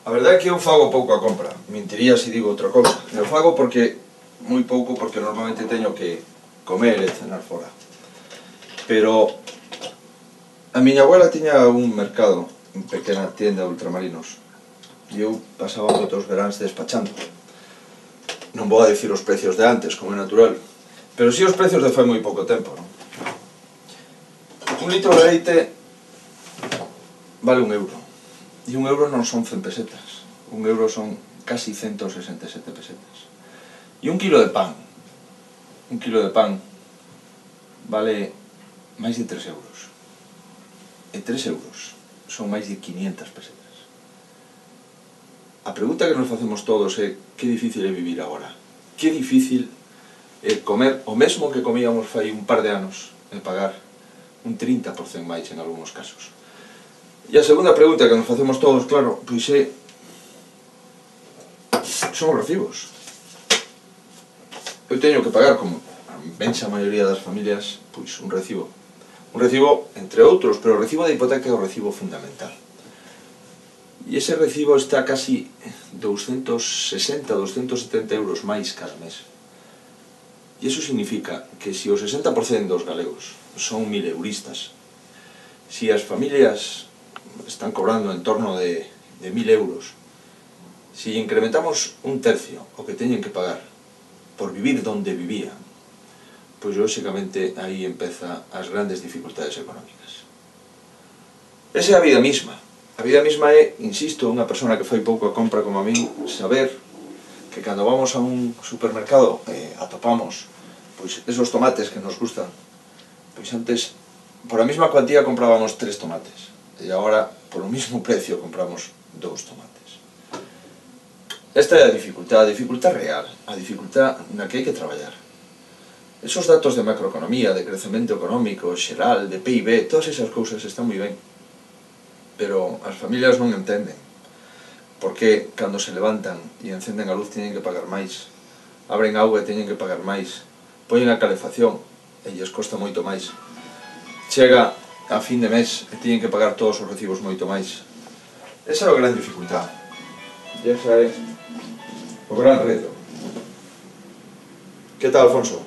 A verdade é que eu fago pouco a compra, mentiría se digo outra cousa. Eu fago porque, moi pouco, porque normalmente teño que comer e cenar fora. Pero a miña abuela tiña un mercado, unha pequena tienda de ultramarinos, e eu pasaba moitos veráns despachando. Non vou a dicir os precios de antes, como é natural, pero si os precios de fai moi pouco tempo, non? Un litro de leite vale €1. E €1 non son 100 pesetas. €1 son casi 167 pesetas. E un kilo de pan vale máis de €3. E €3 son máis de 500 pesetas. A pregunta que nos facemos todos é que difícil é vivir agora. Que difícil é comer o mesmo que comíamos fai un par de anos e pagar un 30% máis en algúns casos. E a segunda pregunta que nos facemos todos, claro, pois son os recibos. Eu teño que pagar, como a inmensa maioría das familias, pois un recibo. Un recibo, entre outros, pero o recibo de hipoteca é o recibo fundamental. E ese recibo está casi 260, 270 euros máis cada mes. E iso significa que se o 60% dos galegos son mileuristas, se as familias están cobrando en torno de 1000 euros, se incrementamos un tercio o que teñen que pagar por vivir donde vivían, pois lóxicamente aí empeza as grandes dificultades económicas. Esa é a vida misma. A vida misma é, insisto, unha persona que fai pouco a compra como a min, saber que cando vamos a un supermercado atopamos pois esos tomates que nos gustan, pois antes por a mesma cuantía comprábamos 3 tomates e agora por o mesmo precio compramos 2 tomates. Esta é a dificultad real, a dificultad na que hai que traballar. Esos datos de macroeconomía, de crecemento económico, xeral, de PIB, todas esas cousas están moi ben, pero as familias non entenden porque cando se levantan e encenden a luz teñen que pagar máis, abren auga e teñen que pagar máis, poñen a calefacción e lles costa moito máis, chega a fin de mes e teñen que pagar todos os recibos moito máis. Esa é a gran dificultad e esa é o gran reto. Que tal, Alfonso?